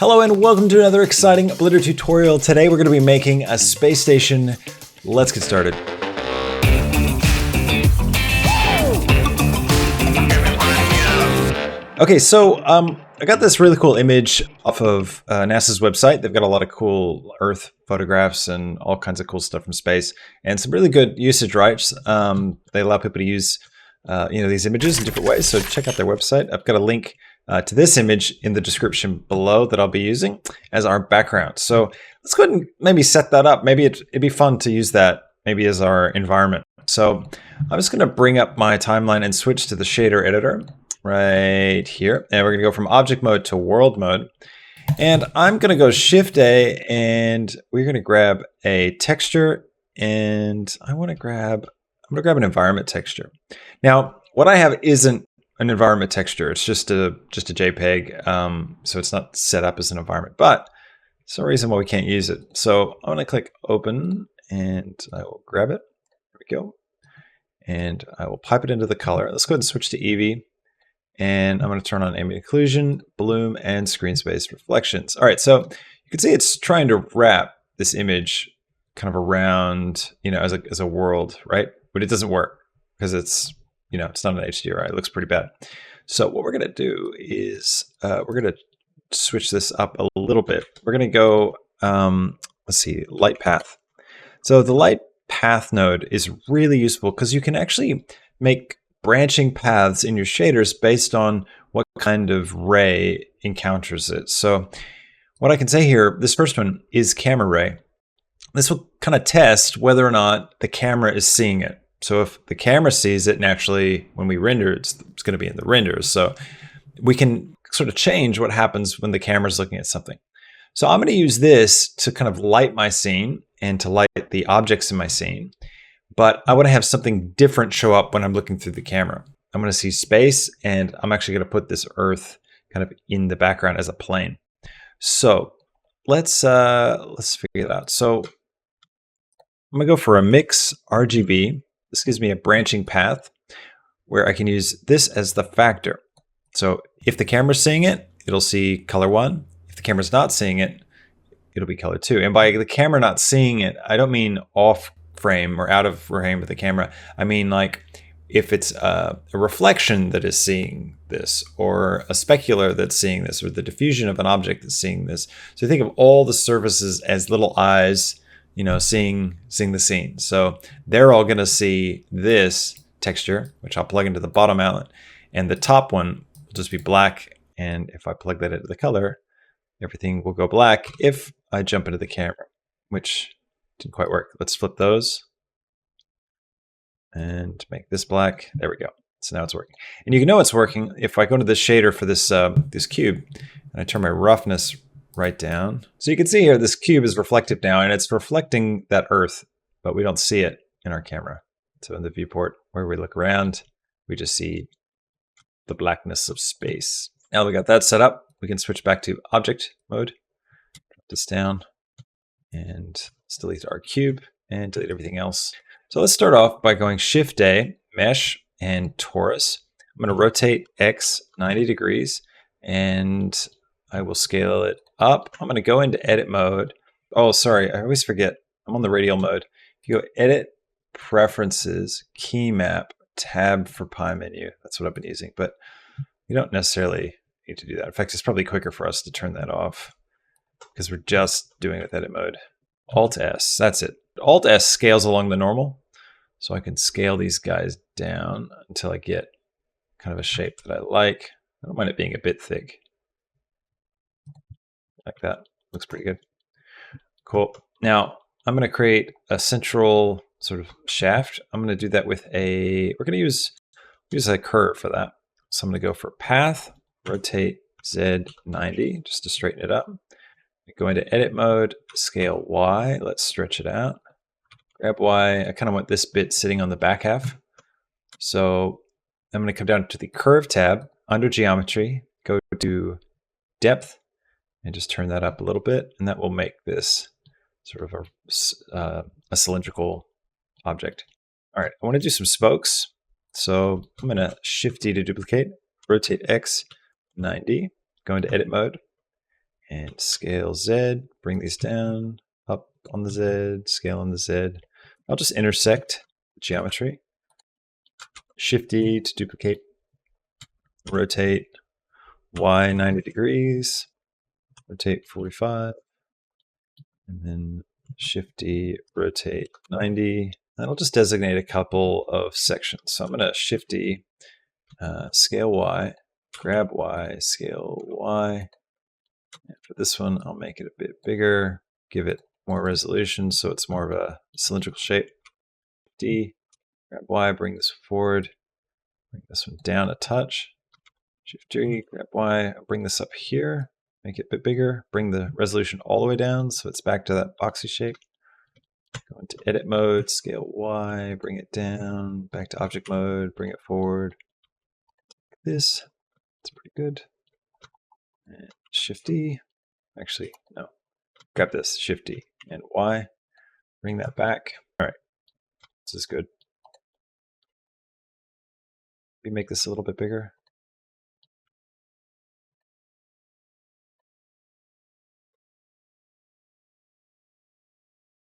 Hello and welcome to another exciting Blender tutorial. Today we're going to be making a space station. Let's get started. Okay, so I got this really cool image off of NASA's website. They've got a lot of cool Earth photographs and all kinds of cool stuff from space, and some really good usage rights. They allow people to use these images in different ways. So check out their website. I've got a link to this image in the description below that I'll be using as our background. So let's go ahead and maybe set that up. Maybe it'd be fun to use that maybe as our environment. So I'm just going to bring up my timeline and switch to the shader editor right here. And we're going to go from object mode to world mode. And I'm going to go Shift A and we're going to grab a texture, and I'm going to grab an environment texture. Now, what I have isn't an environment texture. It's just a JPEG, so it's not set up as an environment, but there's no reason why we can't use it. So I'm going to click open and I will grab it. There we go. And I will pipe it into the color. Let's go ahead and switch to Eevee. And I'm going to turn on ambient occlusion, bloom, and screen space reflections. All right, so you can see it's trying to wrap this image kind of around, as a world, right? But it doesn't work because it's not an HDRI. It looks pretty bad. So what we're going to do is we're going to switch this up a little bit. We're going to go, let's see, light path. So the light path node is really useful because you can actually make branching paths in your shaders based on what kind of ray encounters it. So what I can say here, this first one is camera ray. This will kind of test whether or not the camera is seeing it. So if the camera sees it, naturally, when we render, it's going to be in the renders. So we can sort of change what happens when the camera's looking at something. So I'm going to use this to kind of light my scene and to light the objects in my scene. But I want to have something different show up when I'm looking through the camera. I'm going to see space, and I'm actually going to put this Earth kind of in the background as a plane. So let's figure it out. So I'm going to go for a mix RGB. This gives me a branching path where I can use this as the factor. So if the camera's seeing it, it'll see color 1. If the camera's not seeing it, it'll be color 2. And by the camera not seeing it, I don't mean off frame or out of frame with the camera. I mean like if it's a reflection that is seeing this, or a specular that's seeing this, or the diffusion of an object that's seeing this. So think of all the surfaces as little eyes, seeing the scene. So they're all going to see this texture, which I'll plug into the bottom outlet, and the top one will just be black. And if I plug that into the color, everything will go black if I jump into the camera, which didn't quite work. Let's flip those and make this black. There we go. So now it's working. And you can know it's working if I go to the shader for this this cube and I turn my roughness right down. So you can see here, this cube is reflective now, and it's reflecting that Earth, but we don't see it in our camera. So in the viewport where we look around, we just see the blackness of space. Now we got that set up, we can switch back to object mode, drop this down, and let's delete our cube and delete everything else. So let's start off by going Shift A, Mesh, and Torus. I'm going to rotate X 90 degrees, and I will scale it up. I'm going to go into edit mode. Oh, sorry, I always forget. I'm on the radial mode. If you go edit, preferences, key map, tab for pie menu. That's what I've been using, but you don't necessarily need to do that. In fact, it's probably quicker for us to turn that off because we're just doing it with edit mode. Alt S, that's it. Alt S scales along the normal. So I can scale these guys down until I get kind of a shape that I like. I don't mind it being a bit thick. Like that. Looks pretty good. Cool. Now I'm going to create a central sort of shaft. I'm going to do that with we're going to use a curve for that. So I'm going to go for path, rotate Z 90 just to straighten it up. Go into edit mode, scale Y. Let's stretch it out. Grab Y. I kind of want this bit sitting on the back half. So I'm going to come down to the curve tab under geometry, go to depth, and just turn that up a little bit, and that will make this sort of a cylindrical object. All right, I want to do some spokes. So I'm going to Shift D to duplicate, rotate X 90, go into edit mode, and scale Z, bring these down, up on the Z, scale on the Z. I'll just intersect geometry. Shift D to duplicate, rotate Y 90 degrees, rotate 45, and then Shift D, rotate 90. And I'll just designate a couple of sections. So I'm going to Shift D, scale Y, grab Y, scale Y. And for this one, I'll make it a bit bigger, give it more resolution so it's more of a cylindrical shape. D, grab Y, bring this forward, bring this one down a touch. Shift G, grab Y, bring this up here, make it a bit bigger, bring the resolution all the way down so it's back to that boxy shape. Go into edit mode, scale Y, bring it down, back to object mode, bring it forward. This, it's pretty good. And Shift D, actually, no, grab this, Shift D and Y, bring that back. All right, this is good. We make this a little bit bigger.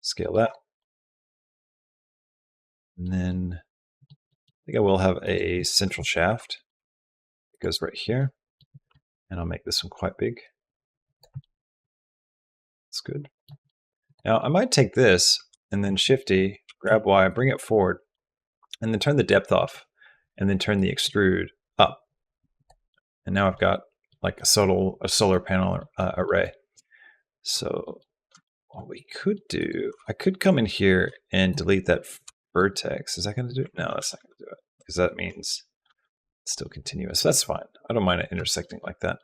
Scale that. And then I think I will have a central shaft. It goes right here. And I'll make this one quite big. That's good. Now I might take this and then Shift D, grab Y, bring it forward, and then turn the depth off, and then turn the extrude up. And now I've got like a solar panel array. So what we could do, I could come in here and delete that vertex. Is that going to do it? No, that's not going to do it, because that means it's still continuous. That's fine. I don't mind it intersecting like that.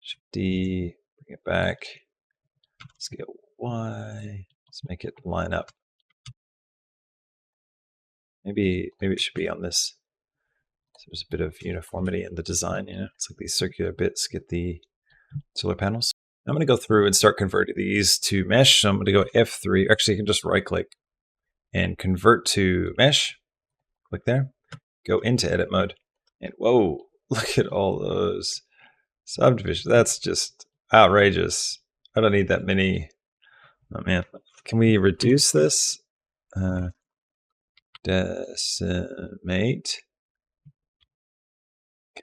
Shift D, bring it back. Scale Y. Let's make it line up. Maybe it should be on this. So there's a bit of uniformity in the design. You know, it's like these circular bits get the solar panels. I'm going to go through and start converting these to mesh. So I'm going to go F3. Actually, you can just right click and convert to mesh. Click there. Go into edit mode. And whoa, look at all those subdivisions. That's just outrageous. I don't need that many. Oh man, can we reduce this? Decimate.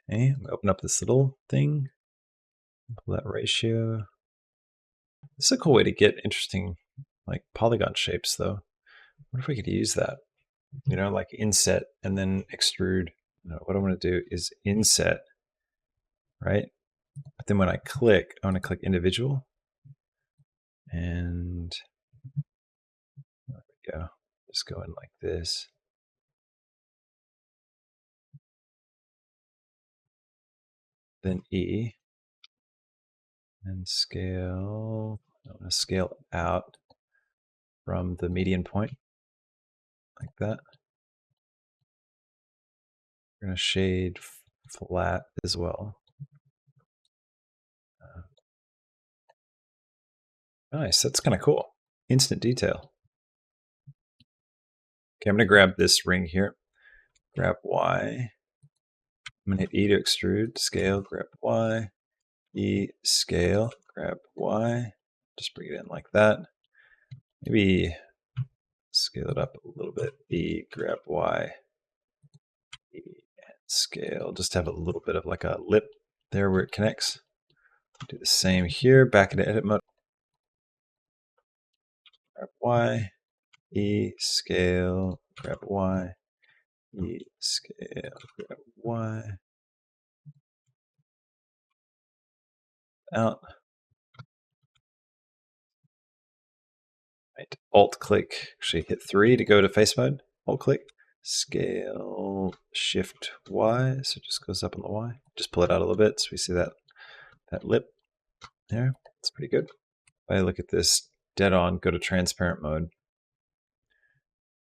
Okay, I'm gonna open up this little thing. Pull that ratio. This is a cool way to get interesting like polygon shapes though. What if we could use that? You know, like inset and then extrude. No, what I want to do is inset, right? But then when I click, I want to click individual. And there we go. Just go in like this. Then E. And scale. I want to scale out from the median point. Like that. We're going to shade flat as well. Nice, that's kind of cool. Instant detail. Okay, I'm going to grab this ring here. Grab Y. I'm going to hit E to extrude, scale, grab Y. E, scale, grab Y. Just bring it in like that. Maybe scale it up a little bit. E, grab Y. E, and scale. Just have a little bit of like a lip there where it connects. Do the same here, back into edit mode. Grab Y. E, scale, grab Y. E, scale, grab Y. Out. Right. Alt click, actually hit 3 to go to face mode. Alt click, scale, shift Y, so it just goes up on the Y. Just pull it out a little bit so we see that lip there. It's pretty good. If I look at this dead on, go to transparent mode,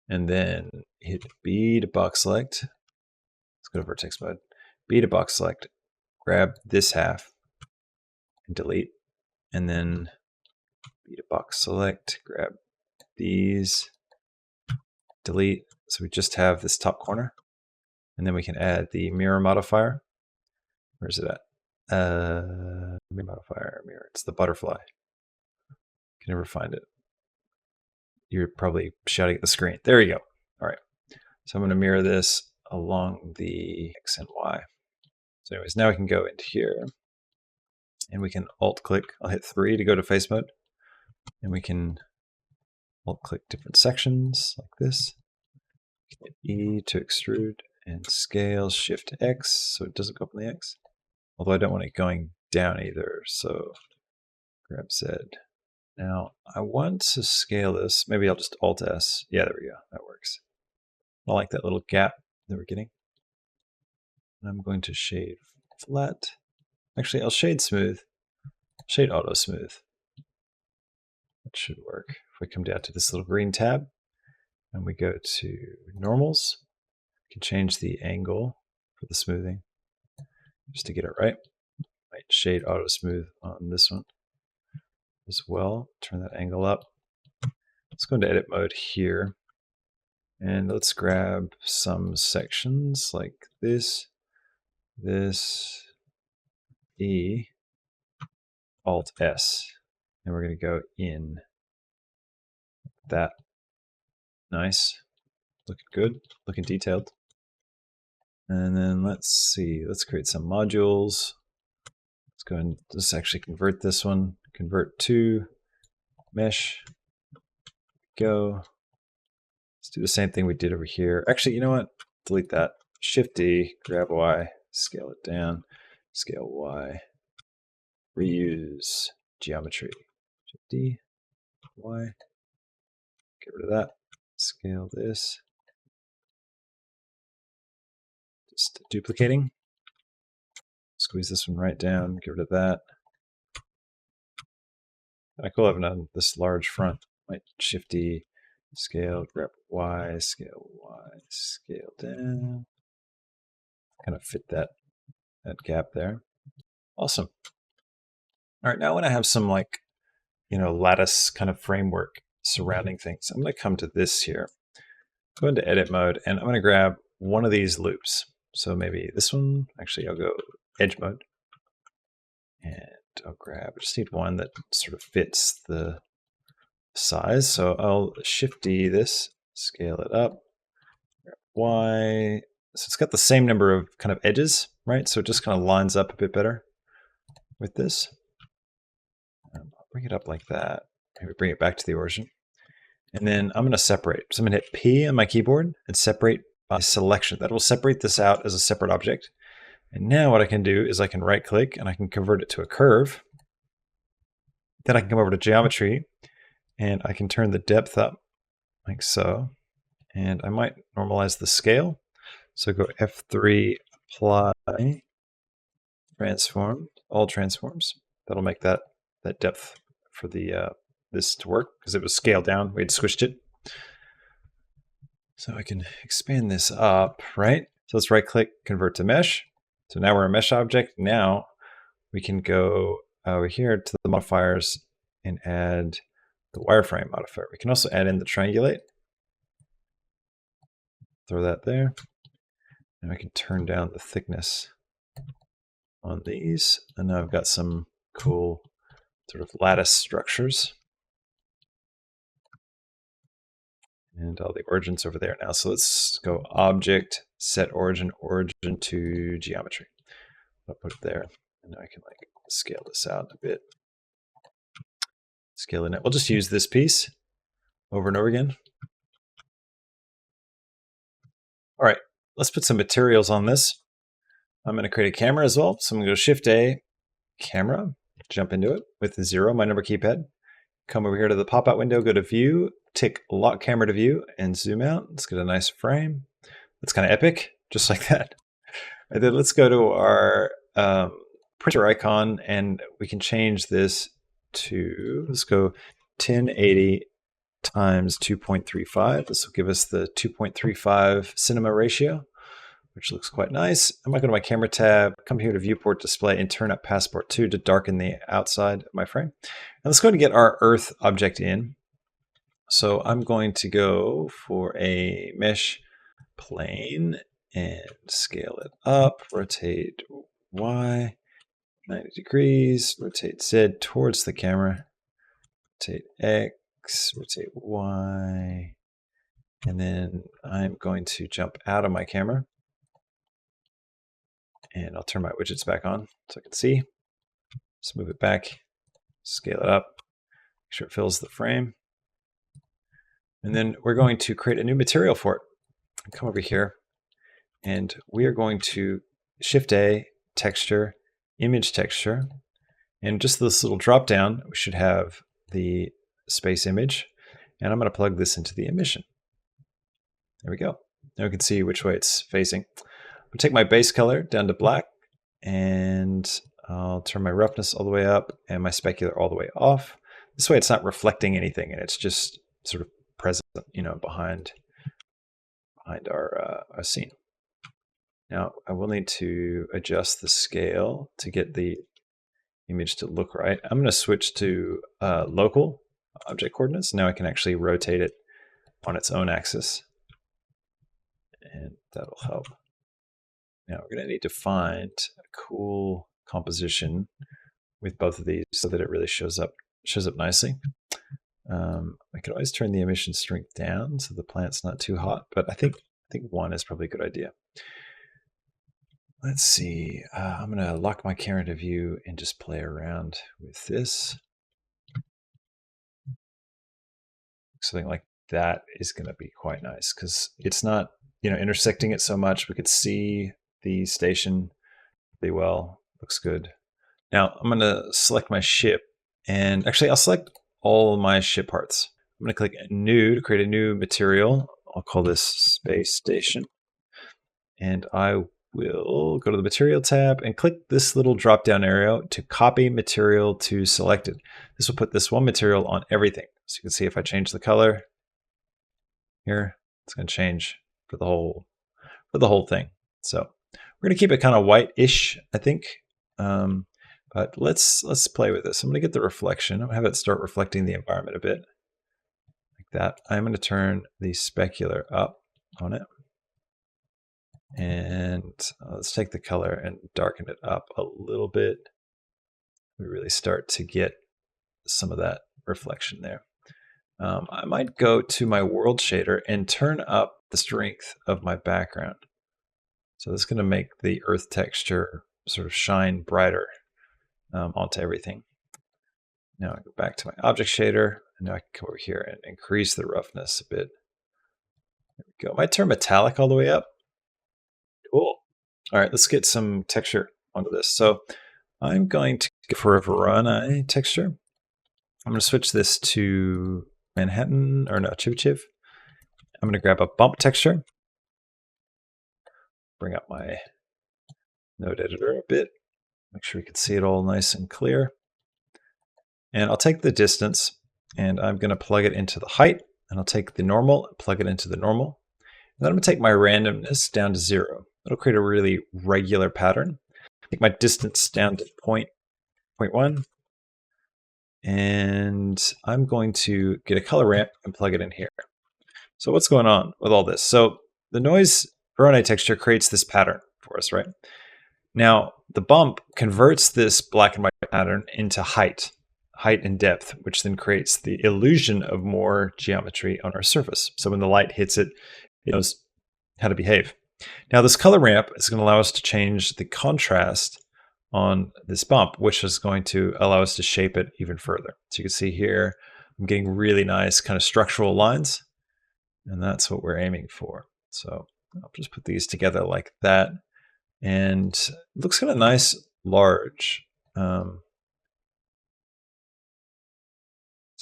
and then hit B to box select. Let's go to vertex mode. B to box select, grab this half and delete, and then B to box select, grab these, delete. So we just have this top corner, and then we can add the mirror modifier. Where's it at? Modifier mirror. It's the butterfly. Can never find it. You're probably shouting at the screen. There you go. All right. So I'm going to mirror this along the X and Y. So anyways, now we can go into here and we can alt click. I'll hit 3 to go to face mode. And we can alt click different sections like this. Hit E to extrude and scale, shift X so it doesn't go up on the X. Although I don't want it going down either. So grab Z. Now I want to scale this. Maybe I'll just alt S. Yeah, there we go. That works. I like that little gap that we're getting. And I'm going to shade flat. Actually, I'll shade smooth. Shade auto smooth. That should work. If we come down to this little green tab and we go to normals, we can change the angle for the smoothing just to get it right. Right, shade auto smooth on this one as well. Turn that angle up. Let's go into edit mode here. And let's grab some sections like this, E, Alt S. And we're going to go in that. Nice. Looking good. Looking detailed. And then let's see. Let's create some modules. Let's go and just actually convert this one. Convert to mesh. Go. Let's do the same thing we did over here. Actually, you know what? Delete that. Shift D, grab Y, scale it down, scale Y, reuse geometry. Shift D, Y, get rid of that, scale this. Just duplicating. Squeeze this one right down, get rid of that. Kind of cool having this large front. Might Shift D, scale, grab Y, scale down. Kind of fit that gap there. Awesome. All right, now I want to have some like, lattice kind of framework surrounding things. I'm going to come to this here, go into edit mode, and I'm going to grab one of these loops. So maybe this one. Actually, I'll go edge mode, and I'll grab. I just need one that sort of fits the size. So I'll Shift D this, scale it up, grab Y. So it's got the same number of kind of edges, right? So it just kind of lines up a bit better with this. I'll bring it up like that. Maybe bring it back to the origin. And then I'm going to separate. So I'm going to hit P on my keyboard and separate by selection. That will separate this out as a separate object. And now what I can do is I can right click and I can convert it to a curve. Then I can come over to geometry and I can turn the depth up like so. And I might normalize the scale. So go F3, apply, transform, all transforms. That'll make that depth for the this to work because it was scaled down. We had squished it. So I can expand this up, right? So let's right click, convert to mesh. So now we're a mesh object. Now we can go over here to the modifiers and add the wireframe modifier. We can also add in the triangulate. Throw that there. And I can turn down the thickness on these. And now I've got some cool sort of lattice structures. And all the origins over there now. So let's go object, set origin to geometry. I'll put it there. And now I can like scale this out a bit. Scale it. We'll just use this piece over and over again. All right, let's put some materials on this. I'm going to create a camera as well. So I'm going to go Shift A, camera, jump into it with 0, my number keypad. Come over here to the pop-out window, go to View, tick Lock Camera to View, and zoom out. Let's get a nice frame. That's kind of epic, just like that. And then let's go to our printer icon, and we can change this to, let's go 1080 times 2.35. This will give us the 2.35 cinema ratio, which looks quite nice. I'm going to go to my camera tab, come here to viewport display, and turn up passport 2 to darken the outside of my frame. And let's go and get our Earth object in. So I'm going to go for a mesh plane and scale it up, rotate Y, 90 degrees, rotate Z towards the camera, rotate X, rotate Y, and then I'm going to jump out of my camera, and I'll turn my widgets back on so I can see. Just move it back, scale it up, make sure it fills the frame. And then we're going to create a new material for it. Come over here, and we are going to Shift A, texture, image texture, and just this little drop down, we should have the space image, and I'm going to plug this into the emission. There we go. Now we can see which way it's facing. I'll take my base color down to black, and I'll turn my roughness all the way up and my specular all the way off. This way it's not reflecting anything, and it's just sort of present, behind our scene. Now I will need to adjust the scale to get the image to look right. I'm going to switch to local object coordinates. Now I can actually rotate it on its own axis, and that'll help. Now we're going to need to find a cool composition with both of these so that it really shows up nicely. I could always turn the emission strength down so the plant's not too hot, but I think 1 is probably a good idea. Let's see. I'm going to lock my camera to view and just play around with this. Something like that is going to be quite nice because it's not, intersecting it so much. We could see the station pretty well. Looks good. Now I'm going to select my ship, and actually I'll select all my ship parts. I'm going to click New to create a new material. I'll call this Space Station, and I will go to the Material tab and click this little drop-down arrow to copy material to selected. This will put this one material on everything. So you can see if I change the color here, it's going to change for the whole thing. So we're going to keep it kind of white-ish, I think. But let's play with this. I'm going to get the reflection. I'm going to have it start reflecting the environment a bit, like that. I'm going to turn the specular up on it. And let's take the color and darken it up a little bit. We really start to get some of that reflection there. I might go to my world shader and turn up the strength of my background. So this is going to make the earth texture sort of shine brighter onto everything. Now I go back to my object shader, and now I can come over here and increase the roughness a bit. There we go. I might turn metallic all the way up. Cool. All right, let's get some texture onto this. So I'm going to go for a Verona texture. I'm going to switch this to Manhattan, or no, Chiv. I'm going to grab a bump texture. Bring up my node editor a bit. Make sure we can see it all nice and clear. And I'll take the distance, and I'm going to plug it into the height, and I'll take the normal and plug it into the normal. And then I'm going to take my randomness down to 0. It'll create a really regular pattern. Take my distance down to 0.1. And I'm going to get a color ramp and plug it in here. So what's going on with all this? So the noise Verona texture creates this pattern for us, right? Now the bump converts this black and white pattern into height and depth, which then creates the illusion of more geometry on our surface. So when the light hits it, it knows how to behave. Now this color ramp is going to allow us to change the contrast on this bump, which is going to allow us to shape it even further. So you can see here, I'm getting really nice kind of structural lines, and that's what we're aiming for. So I'll just put these together like that, and it looks kind of nice, large. So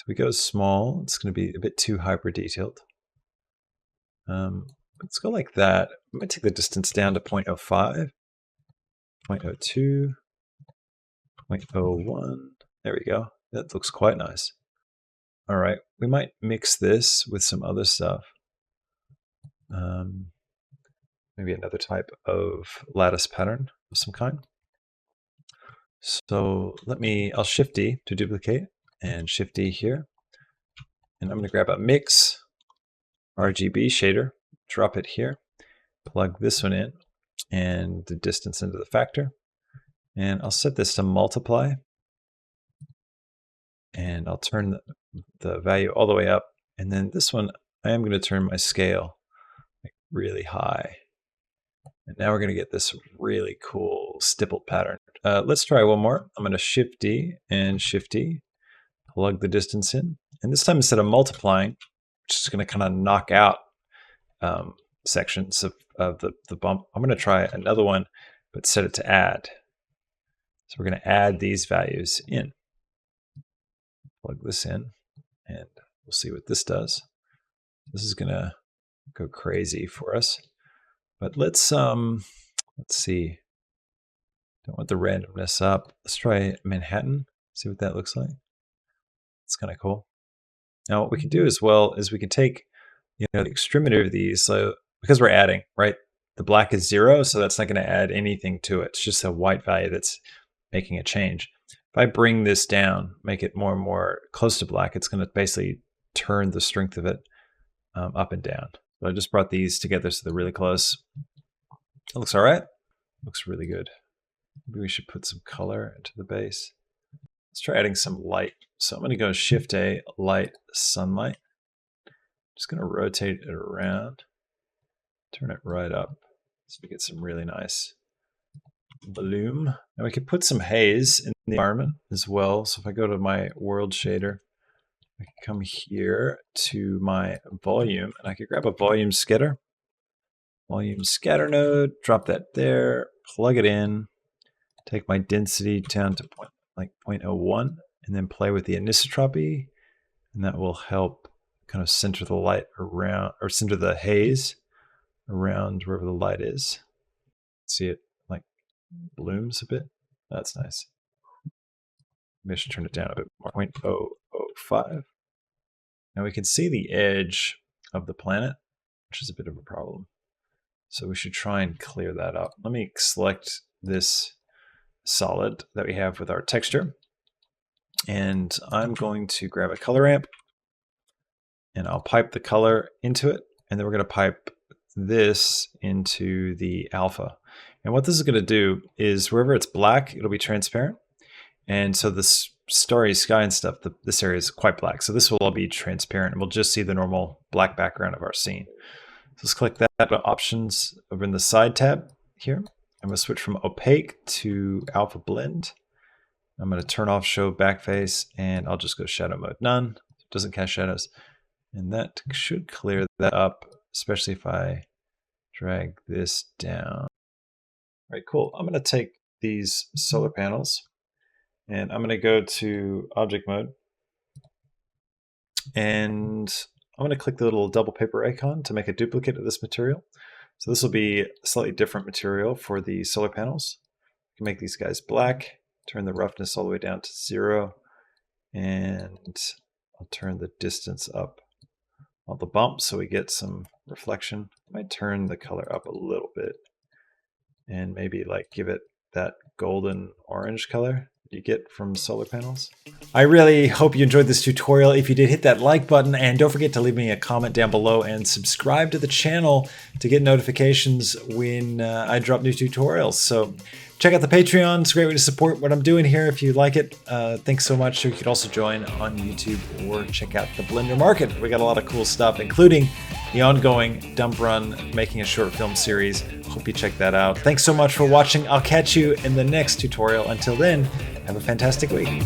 we go small. It's going to be a bit too hyper detailed. Let's go like that. I'm going to take the distance down to 0.05, 0.02, 0.01. There we go. That looks quite nice. All right, we might mix this with some other stuff. Maybe another type of lattice pattern of some kind. So I'll Shift D to duplicate, and Shift D here. And I'm going to grab a mix RGB shader, drop it here, plug this one in, and the distance into the factor. And I'll set this to multiply. And I'll turn the value all the way up. And then this one, I am going to turn my scale really high. And now we're going to get this really cool stippled pattern. Let's try one more. I'm going to Shift D and Shift D, plug the distance in. And this time, instead of multiplying, which is going to kind of knock out sections of the bump, I'm going to try another one, but set it to add. So we're going to add these values in. Plug this in, and we'll see what this does. This is going to go crazy for us. But let's see. Don't want the randomness up. Let's try Manhattan, see what that looks like. It's kind of cool. Now what we can do as well is we can take, the extremity of these. So because we're adding, right? The black is 0, so that's not going to add anything to it. It's just a white value that's making a change. If I bring this down, make it more and more close to black, it's going to basically turn the strength of it up and down. So I just brought these together so they're really close. It looks all right. Looks really good. Maybe we should put some color into the base. Let's try adding some light. So I'm going to go Shift A, light, sunlight. Just going to rotate it around, turn it right up so we get some really nice bloom. And we can put some haze in the environment as well. So if I go to my world shader, I can come here to my volume and I can grab a volume scatter node, drop that there, plug it in, take my density down to 0.01, and then play with the anisotropy, and that will help kind of center the light around, or center the haze around wherever the light is. See it like blooms a bit. That's nice. Maybe I should turn it down a bit more. 0.005. Now we can see the edge of the planet, which is a bit of a problem. So we should try and clear that up. Let me select this solid that we have with our texture. And I'm going to grab a color ramp and I'll pipe the color into it. And then we're going to pipe this into the alpha. And what this is going to do is wherever it's black, it'll be transparent. And so this starry sky and stuff, this area is quite black. So this will all be transparent and we'll just see the normal black background of our scene. So let's click that options over in the side tab here. I'm going to switch from opaque to alpha blend. I'm going to turn off show backface and I'll just go shadow mode none. It doesn't cast shadows. And that should clear that up, especially if I drag this down. All right, cool. I'm going to take these solar panels and I'm going to go to object mode. And I'm going to click the little double paper icon to make a duplicate of this material. So this will be a slightly different material for the solar panels. You can make these guys black, turn the roughness all the way down to 0, and I'll turn the distance up on the bump so we get some reflection. I might turn the color up a little bit and maybe like give it that golden orange color you get from solar panels. I really hope you enjoyed this tutorial. If you did, hit that like button and don't forget to leave me a comment down below and subscribe to the channel to get notifications when I drop new tutorials. So check out the Patreon. It's a great way to support what I'm doing here if you like it. Thanks so much. You could also join on YouTube or check out the Blender Market. We got a lot of cool stuff, including the ongoing Dump Run making a short film series. Hope you check that out. Thanks so much for watching. I'll catch you in the next tutorial. Until then, have a fantastic week.